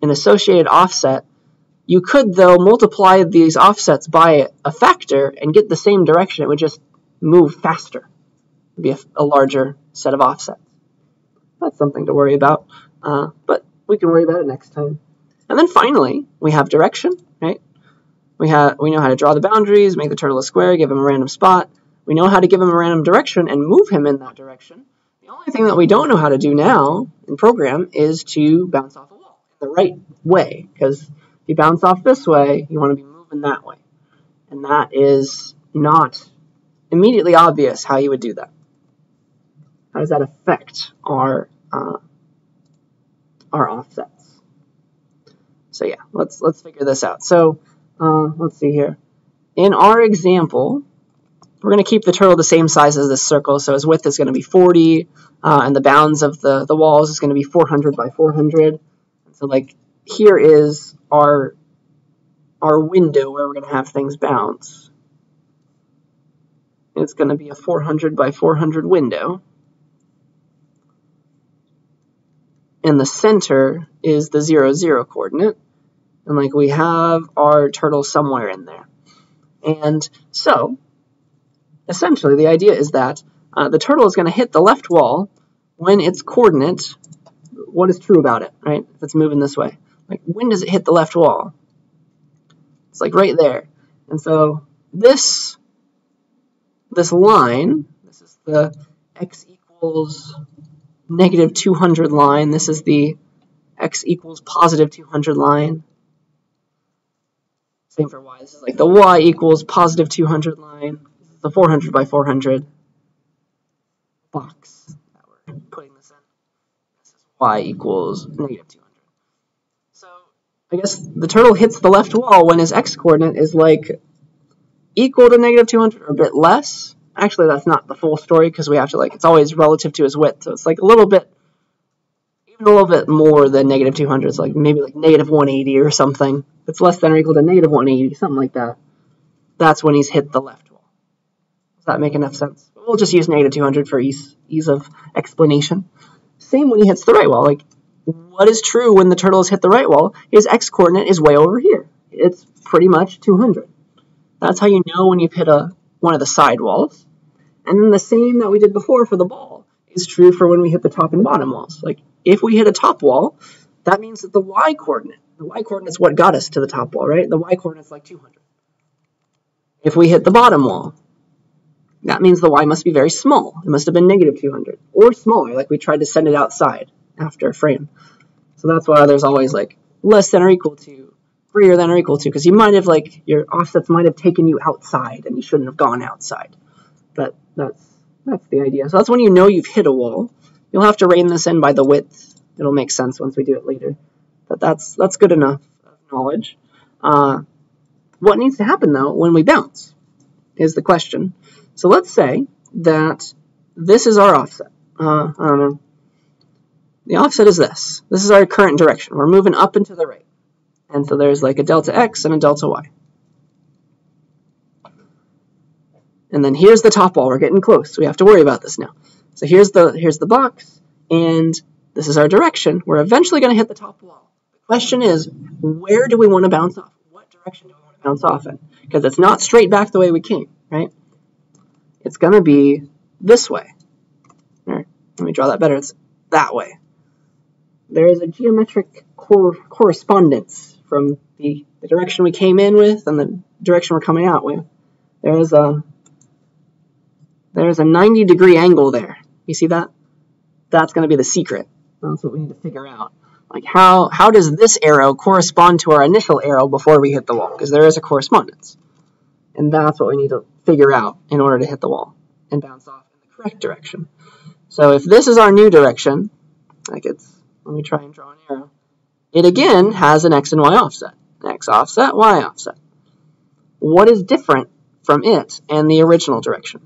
Speaker 1: an associated offset. You could, though, multiply these offsets by a factor and get the same direction. It would just move faster. It would be a larger set of offsets. That's something to worry about, but we can worry about it next time. And then finally, we have direction, right? We know how to draw the boundaries, make the turtle a square, give him a random spot. We know how to give him a random direction and move him in that direction. The only thing that we don't know how to do now in program is to bounce off a wall in the right way, because if you bounce off this way, you want to be moving that way. And that is not immediately obvious how you would do that. How does that affect our offsets? So yeah, let's figure this out. So let's see here. In our example, we're going to keep the turtle the same size as this circle, so his width is going to be 40, and the bounds of the walls is going to be 400 by 400. So like here is our window where we're going to have things bounce. It's going to be a 400 by 400 window. And the center is the 0, 0 coordinate. And like we have our turtle somewhere in there. And so essentially the idea is that the turtle is going to hit the left wall when its coordinate, what is true about it, right? If it's moving this way. Like, when does it hit the left wall? It's like right there. And so this line, this is the x equals negative 200 line. This is the x equals positive 200 line. Same for y. This is like the y equals positive 200 line. This is the 400 by 400 box that we're putting this in. This is y equals negative 200. So I guess the turtle hits the left wall when his x-coordinate is like equal to negative 200 or a bit less. Actually, that's not the full story because we have to, like, it's always relative to his width. So it's like a little bit, even a little bit more than negative 200. It's like maybe like negative 180 or something. If it's less than or equal to negative 180, something like that. That's when he's hit the left wall. Does that make enough sense? We'll just use negative 200 for ease of explanation. Same when he hits the right wall. Like, what is true when the turtle has hit the right wall? His x-coordinate is way over here. It's pretty much 200. That's how you know when you've hit one of the side walls. And then the same that we did before for the ball is true for when we hit the top and bottom walls. Like, if we hit a top wall, that means that the y-coordinate is what got us to the top wall, right? The y-coordinate is like 200. If we hit the bottom wall, that means the y must be very small. It must have been negative 200 or smaller, like we tried to send it outside after a frame. So that's why there's always like less than or equal to, greater than or equal to, because you might have, like, your offsets might have taken you outside and you shouldn't have gone outside. But that's the idea. So that's when you know you've hit a wall. You'll have to rein this in by the width. It'll make sense once we do it later. But that's good enough knowledge. What needs to happen, though, when we bounce is the question. So let's say that this is our offset. I don't know. The offset is this. This is our current direction. We're moving up and to the right. And so there's like a delta x and a delta y. And then here's the top wall. We're getting close. So we have to worry about this now. So here's the box, and this is our direction. We're eventually going to hit the top wall. The question is, where do we want to bounce off? What direction do we want to bounce off in? Because it's not straight back the way we came, right? It's going to be this way. All right, let me draw that better. It's that way. There is a geometric correspondence from the direction we came in with and the direction we're coming out with. There's a 90-degree angle there. You see that? That's going to be the secret. That's what we need to figure out. Like, how does this arrow correspond to our initial arrow before we hit the wall? Because there is a correspondence. And that's what we need to figure out in order to hit the wall and bounce off in the correct direction. So if this is our new direction, like let me try and draw an arrow. It again has an x and y offset. X offset, y offset. What is different from it and the original direction?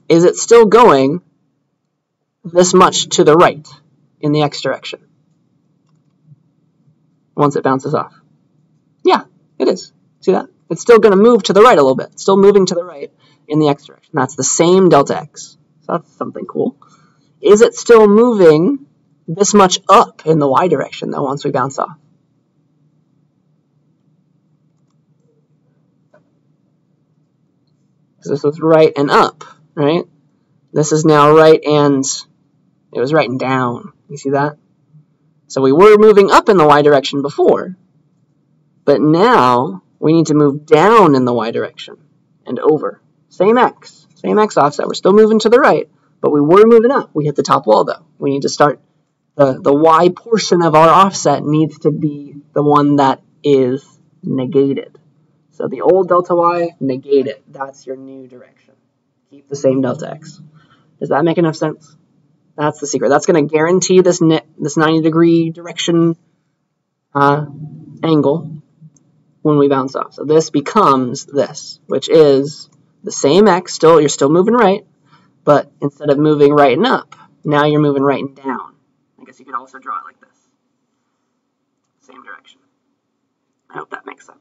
Speaker 1: Is it still going this much to the right in the x direction once it bounces off? Yeah, it is. See that? It's still going to move to the right a little bit. It's still moving to the right in the x direction. That's the same delta x. So that's something cool. Is it still moving this much up in the y direction, though, once we bounce off? Because this was right and up, right? This is now right and it was right and down. You see that? So we were moving up in the y direction before, but now we need to move down in the y direction and over. Same x offset. We're still moving to the right, but we were moving up. We hit the top wall, though. We need to start, the y portion of our offset needs to be the one that is negated. So the old delta y, negate it. That's your new direction. Keep the same delta x. Does that make enough sense? That's the secret. That's going to guarantee this 90-degree direction angle when we bounce off. So this becomes this, which is the same x. You're still moving right, but instead of moving right and up, now you're moving right and down. I guess you could also draw it like this. Same direction. I hope that makes sense.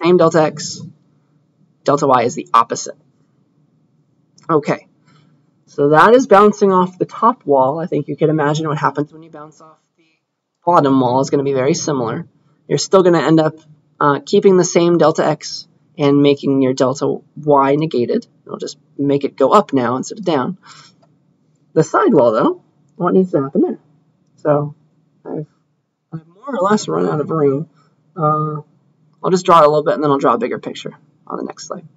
Speaker 1: Same delta x, delta y is the opposite. Okay, so that is bouncing off the top wall. I think you can imagine what happens when you bounce off the bottom wall is going to be very similar. You're still going to end up keeping the same delta x and making your delta y negated. It'll just make it go up now instead of down. The sidewall, though, what needs to happen there? So I've more or less run out of room. I'll just draw it a little bit, and then I'll draw a bigger picture on the next slide.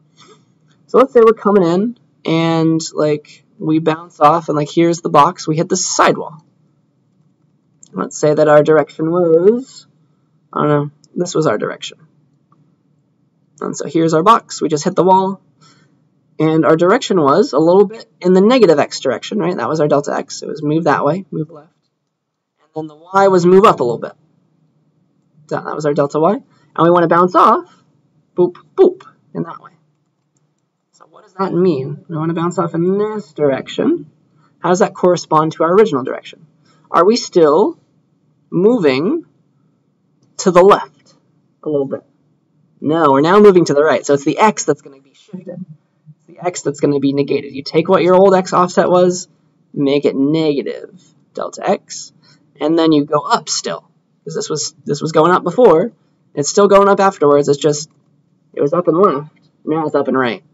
Speaker 1: So let's say we're coming in, and like we bounce off, and like here's the box. We hit the sidewall. Let's say that our direction was, I don't know, this was our direction. And so here's our box. We just hit the wall. And our direction was a little bit in the negative x direction, right? That was our delta x. It was move that way, move left. And then the y was move up a little bit. That was our delta y. And we want to bounce off, boop, boop, in that way. So what does that mean? We want to bounce off in this direction. How does that correspond to our original direction? Are we still moving to the left a little bit? No, we're now moving to the right. So it's the x that's going to be shifted. It's the x that's going to be negated. You take what your old x offset was, make it negative delta x, and then you go up still. Because this was going up before. It's still going up afterwards. It's just, it was up and left. Now it's up and right.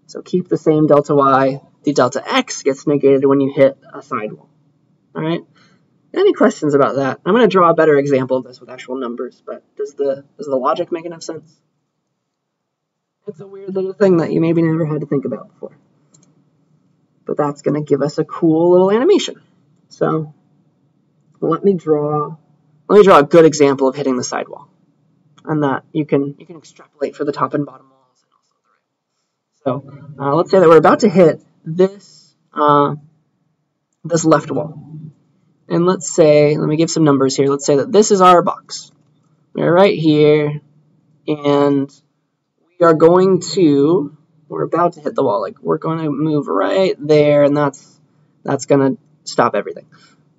Speaker 1: So keep the same delta y. The delta x gets negated when you hit a sidewall. All right? Any questions about that? I'm going to draw a better example of this with actual numbers, but does the logic make enough sense? It's a weird little thing that you maybe never had to think about before. But that's going to give us a cool little animation. So let me draw a good example of hitting the sidewall. And that you can extrapolate for the top and bottom walls and also the right. So let's say that we're about to hit this this left wall. And let's say, let me give some numbers here. Let's say that this is our box. We're right here, and we're about to hit the wall. Like we're going to move right there, and that's going to stop everything.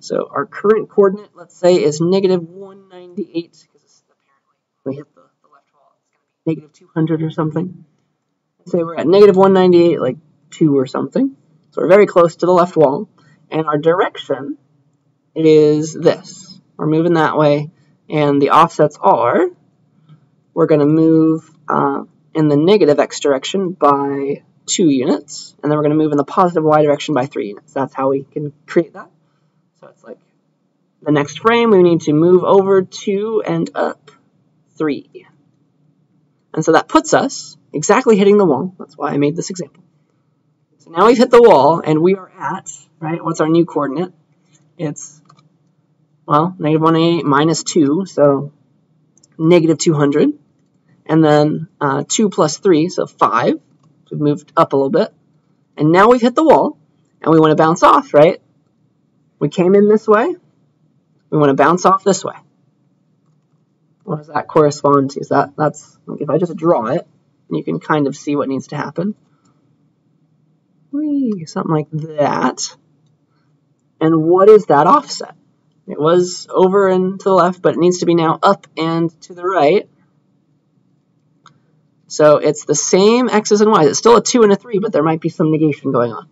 Speaker 1: So our current coordinate, let's say, is -198, because apparently when we hit the left wall, it's going to be -200 or something. Let's say we're at -198, like 2 or something. So we're very close to the left wall, and our direction is this. We're moving that way, and the offsets are, we're going to move in the negative x direction by 2 units, and then we're going to move in the positive y direction by 3 units. That's how we can create that. So it's like the next frame, we need to move over 2 and up 3. And so that puts us exactly hitting the wall. That's why I made this example. So now we've hit the wall, and we are at, right, what's our new coordinate? It's, well, -188 minus 2, so -200. And then 2 plus 3, so 5. So we've moved up a little bit. And now we've hit the wall, and we want to bounce off, right? We came in this way. We want to bounce off this way. What does that correspond to? So that's, like if I just draw it, you can kind of see what needs to happen. Whee, something like that. And what is that offset? It was over and to the left, but it needs to be now up and to the right. So it's the same x's and y's. It's still a 2 and a 3, but there might be some negation going on.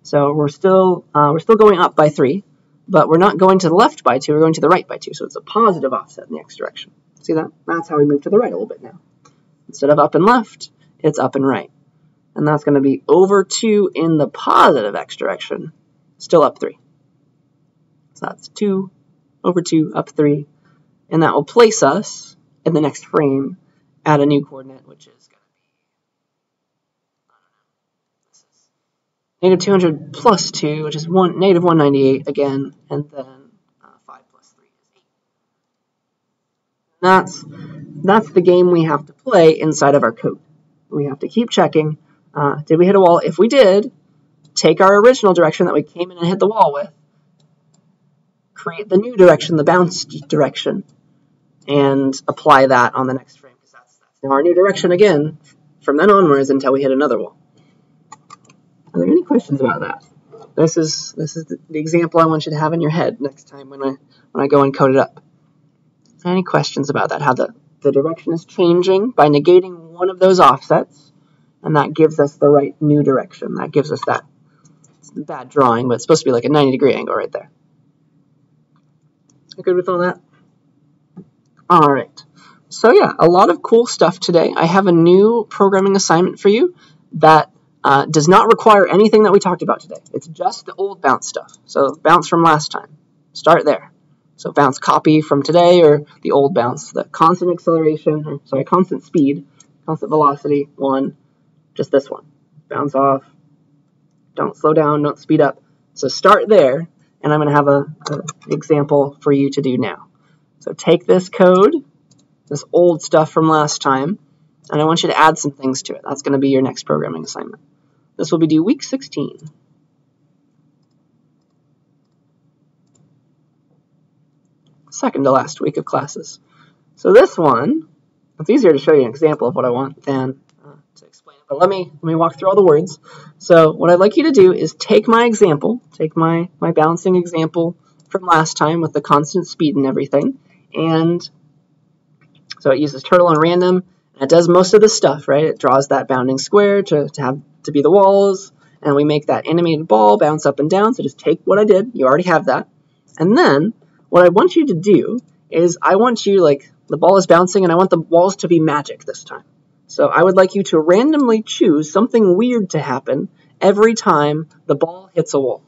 Speaker 1: So we're still going up by 3, but we're not going to the left by 2. We're going to the right by 2. So it's a positive offset in the x direction. See that? That's how we move to the right a little bit now. Instead of up and left, it's up and right. And that's going to be over 2 in the positive x direction, still up 3. So that's 2 over 2 up 3. And that will place us in the next frame at a new coordinate, which is going to be, -200 plus 2, which is -198 again, and then 5 plus 3 is 8. That's the game we have to play inside of our code. We have to keep checking, did we hit a wall? If we did, take our original direction that we came in and hit the wall with, create the new direction, the bounce direction, and apply that on the next frame, because that's now our new direction again from then onwards until we hit another wall. Are there any questions about that? This is the example I want you to have in your head next time when I go and code it up. Any questions about that? How the direction is changing by negating one of those offsets, and that gives us the right new direction. That gives us that. It's a bad drawing, but it's supposed to be like a 90-degree angle right there. You good with all that? All right. So yeah, a lot of cool stuff today. I have a new programming assignment for you that does not require anything that we talked about today. It's just the old bounce stuff. So bounce from last time. Start there. So bounce copy from today or the old bounce. The constant acceleration, or sorry, constant speed, constant velocity, 1, just this one. Bounce off. Don't slow down, don't speed up. So start there, and I'm going to have an example for you to do now. So take this code, this old stuff from last time, and I want you to add some things to it. That's going to be your next programming assignment. This will be due week 16. Second to last week of classes. So this one, it's easier to show you an example of what I want than to explain it. But let me walk through all the words. So what I'd like you to do is take my example, take my bouncing example from last time with the constant speed and everything. And so it uses turtle and random. And it does most of the stuff, right? It draws that bounding square to be the walls. And we make that animated ball bounce up and down. So just take what I did. You already have that. And then what I want you to do is I want you, like, the ball is bouncing and I want the walls to be magic this time. So I would like you to randomly choose something weird to happen every time the ball hits a wall.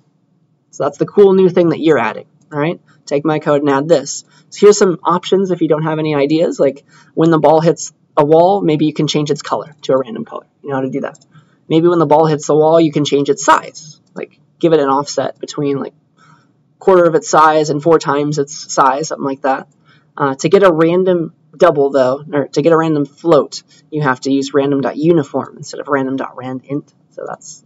Speaker 1: So that's the cool new thing that you're adding, all right? Take my code and add this. So here's some options if you don't have any ideas, like when the ball hits a wall, maybe you can change its color to a random color. You know how to do that. Maybe when the ball hits the wall, you can change its size, like give it an offset between like quarter of its size and 4 times its size, something like that. To get a random double, though, or to get a random float, you have to use random.uniform instead of random.randint. So that's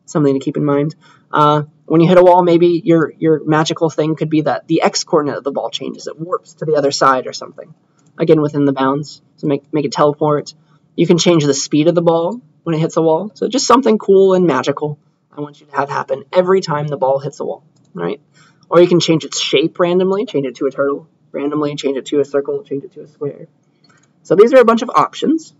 Speaker 1: something to keep in mind. When you hit a wall, maybe your magical thing could be that the x-coordinate of the ball changes. It warps to the other side or something. Again, within the bounds, so make it teleport. You can change the speed of the ball when it hits a wall. So just something cool and magical I want you to have happen every time the ball hits a wall, all right? Or you can change its shape randomly, change it to a turtle, randomly change it to a circle, change it to a square. So these are a bunch of options,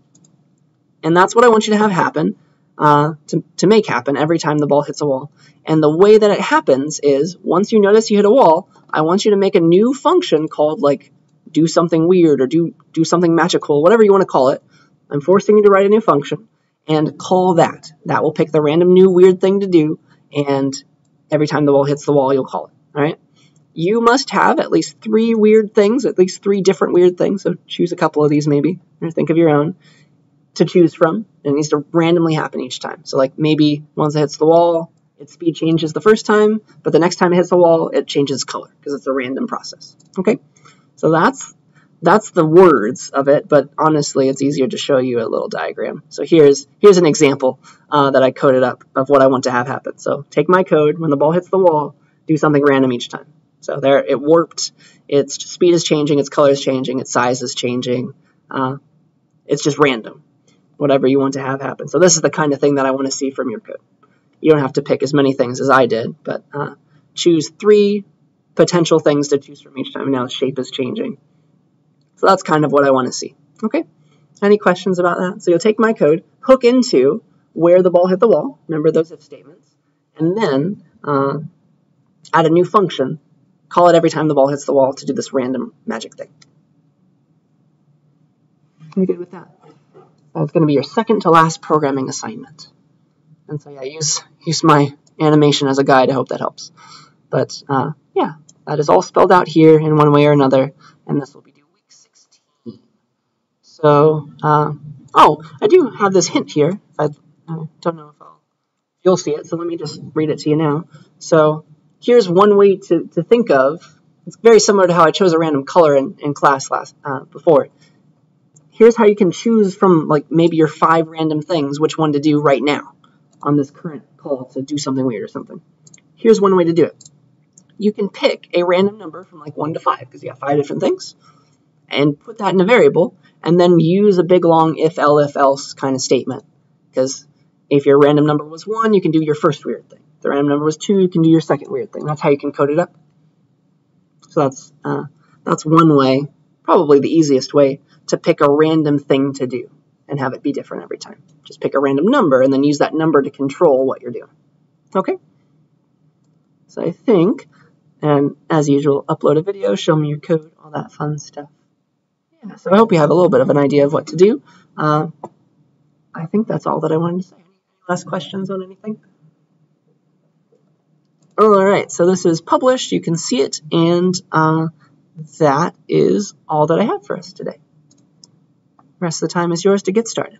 Speaker 1: and that's what I want you to have happen, to make happen every time the ball hits a wall. And the way that it happens is, once you notice you hit a wall, I want you to make a new function called, like, do something weird or do something magical, whatever you want to call it. I'm forcing you to write a new function and call that. That will pick the random new weird thing to do, and every time the ball hits the wall, you'll call it, all right? You must have at least 3 weird things, at least 3 different weird things, so choose a couple of these maybe, or think of your own, to choose from, and it needs to randomly happen each time. So like maybe once it hits the wall, its speed changes the first time, but the next time it hits the wall, it changes color, because it's a random process, okay? So that's the words of it, but honestly, it's easier to show you a little diagram. So here's an example that I coded up of what I want to have happen. So take my code, when the ball hits the wall, do something random each time. So there, it warped, its speed is changing, its color is changing, its size is changing. It's just random, whatever you want to have happen. So this is the kind of thing that I want to see from your code. You don't have to pick as many things as I did, but choose 3 potential things to choose from each time. Now the shape is changing. So that's kind of what I want to see. Okay? Any questions about that? So you'll take my code, hook into where the ball hit the wall. Remember those if statements. And then add a new function. Call it every time the ball hits the wall to do this random magic thing. Are you good with that? That's going to be your second to last programming assignment. And so yeah, use my animation as a guide. I hope that helps. But yeah, that is all spelled out here in one way or another. And this will be due week 16. So, oh, I do have this hint here. I don't know if you'll see it, so let me just read it to you now. So here's one way to think of, it's very similar to how I chose a random color in class before. Here's how you can choose from like maybe your 5 random things which one to do right now on this current call to do something weird or something. Here's one way to do it. You can pick a random number from like 1 to 5 because you have 5 different things and put that in a variable and then use a big long if else kind of statement, because if your random number was 1, you can do your first weird thing. If the random number was 2, you can do your second weird thing. That's how you can code it up. So that's one way, probably the easiest way, to pick a random thing to do and have it be different every time. Just pick a random number and then use that number to control what you're doing. Okay? So I think, and as usual, upload a video, show me your code, all that fun stuff. Yeah, so I hope you have a little bit of an idea of what to do. I think that's all that I wanted to say. Any last questions on anything? All right, so this is published. You can see it, and that is all that I have for us today. The rest of the time is yours to get started.